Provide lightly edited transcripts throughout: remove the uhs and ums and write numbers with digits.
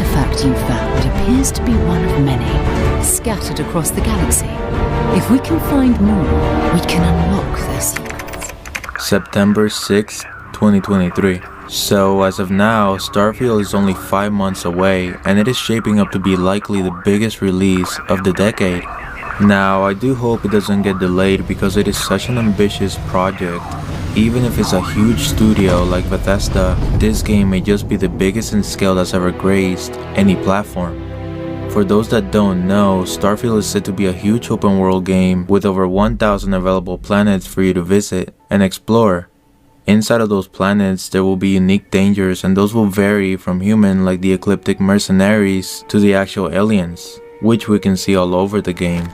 artifact you found appears to be one of many, scattered across the galaxy. If we can find more, we can unlock their secrets. September 6, 2023. So as of now, Starfield is only 5 months away, and it is shaping up to be likely the biggest release of the decade. Now, I do hope it doesn't get delayed because it is such an ambitious project. Even if it's a huge studio like Bethesda, this game may just be the biggest in scale that's ever graced any platform. For those that don't know, Starfield is said to be a huge open world game with over 1,000 available planets for you to visit and explore. Inside of those planets, there will be unique dangers, and those will vary from human like the ecliptic mercenaries to the actual aliens, which we can see all over the game.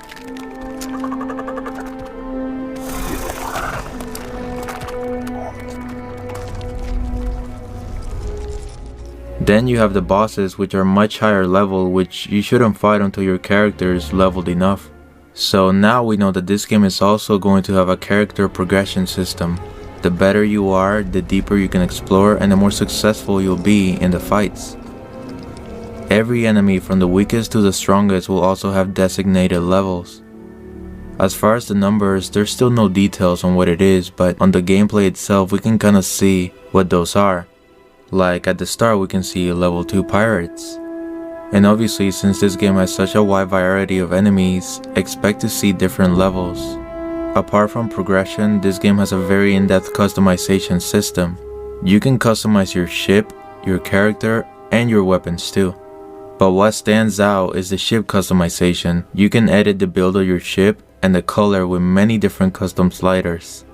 Then you have the bosses, which are much higher level, which you shouldn't fight until your character is leveled enough. So now we know that this game is also going to have a character progression system. The better you are, the deeper you can explore, and the more successful you'll be in the fights. Every enemy from the weakest to the strongest will also have designated levels. As far as the numbers, there's still no details on what it is, but on the gameplay itself we can kinda see what those are. Like at the start we can see level 2 pirates. And obviously, since this game has such a wide variety of enemies, expect to see different levels. Apart from progression, this game has a very in-depth customization system. You can customize your ship, your character, and your weapons too. But what stands out is the ship customization. You can edit the build of your ship and the color with many different custom sliders.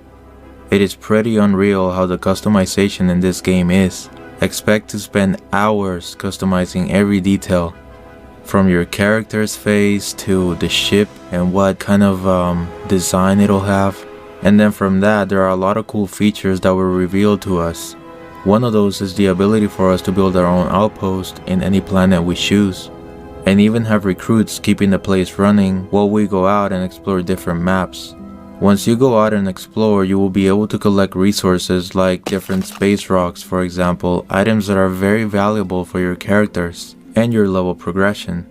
It is pretty unreal how the customization in this game is. Expect to spend hours customizing every detail, from your character's face to the ship and what kind of design it'll have. And then from that, there are a lot of cool features that were revealed to us. One of those is the ability for us to build our own outpost in any planet we choose, and even have recruits keeping the place running while we go out and explore different maps. Once you go out and explore, you will be able to collect resources like different space rocks, for example, items that are very valuable for your characters and your level progression.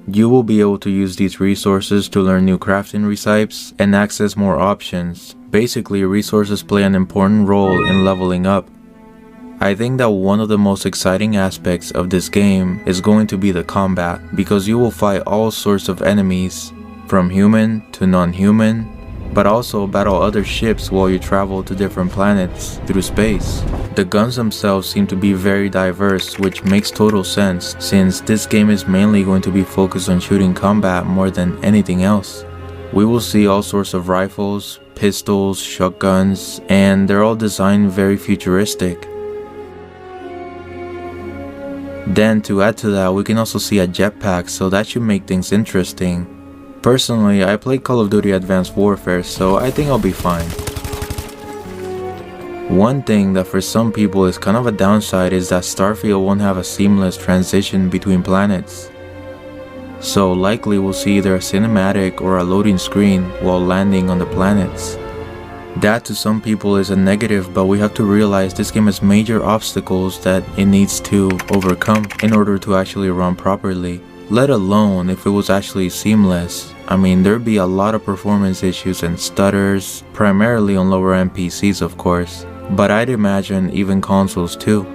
You will be able to use these resources to learn new crafting recipes and access more options. Basically, resources play an important role in leveling up. I think that one of the most exciting aspects of this game is going to be the combat, because you will fight all sorts of enemies, from human to non-human, but also battle other ships while you travel to different planets through space. The guns themselves seem to be very diverse, which makes total sense since this game is mainly going to be focused on shooting combat more than anything else. We will see all sorts of rifles, pistols, shotguns, and they're all designed very futuristic. Then to add to that, we can also see a jetpack, so that should make things interesting. Personally, I played Call of Duty Advanced Warfare, so I think I'll be fine. One thing that for some people is kind of a downside is that Starfield won't have a seamless transition between planets. So likely we'll see either a cinematic or a loading screen while landing on the planets. That to some people is a negative, but we have to realize this game has major obstacles that it needs to overcome in order to actually run properly. Let alone if it was actually seamless. I mean, there'd be a lot of performance issues and stutters, primarily on lower end PCs of course, but I'd imagine even consoles too.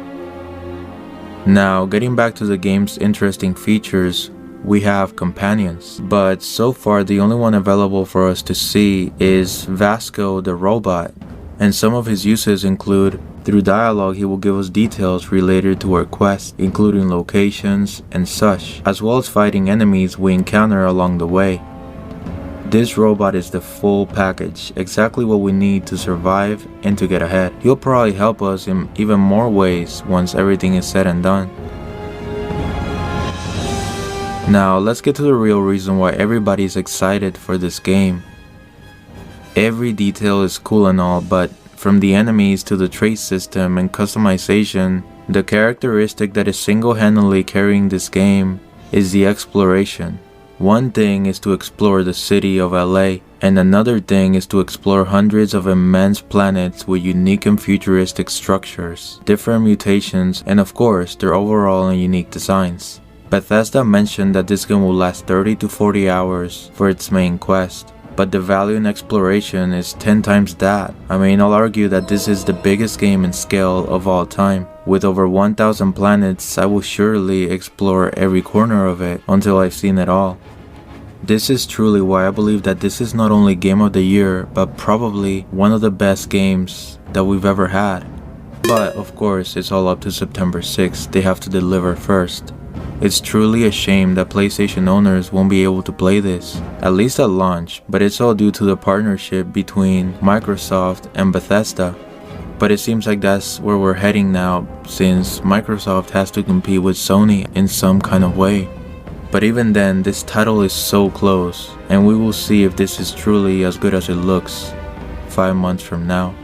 Now, getting back to the game's interesting features, we have companions, but so far the only one available for us to see is Vasco the robot, and some of his uses include through dialogue he will give us details related to our quest, including locations and such, as well as fighting enemies we encounter along the way. This robot is the full package, exactly what we need to survive and to get ahead. He'll probably help us in even more ways once everything is said and done. Now let's get to the real reason why everybody's excited for this game. Every detail is cool and all, but from the enemies to the trade system and customization, the characteristic that is single-handedly carrying this game is the exploration. One thing is to explore the city of LA, and another thing is to explore hundreds of immense planets with unique and futuristic structures, different mutations, and of course, their overall and unique designs. Bethesda mentioned that this game will last 30 to 40 hours for its main quest, but the value in exploration is 10 times that. I mean, I'll argue that this is the biggest game in scale of all time. With over 1,000 planets, I will surely explore every corner of it until I've seen it all. This is truly why I believe that this is not only Game of the Year, but probably one of the best games that we've ever had. But of course, it's all up to September 6th, they have to deliver first. It's truly a shame that PlayStation owners won't be able to play this, at least at launch, but it's all due to the partnership between Microsoft and Bethesda. But it seems like that's where we're heading now, since Microsoft has to compete with Sony in some kind of way. But even then, this title is so close, and we will see if this is truly as good as it looks 5 months from now.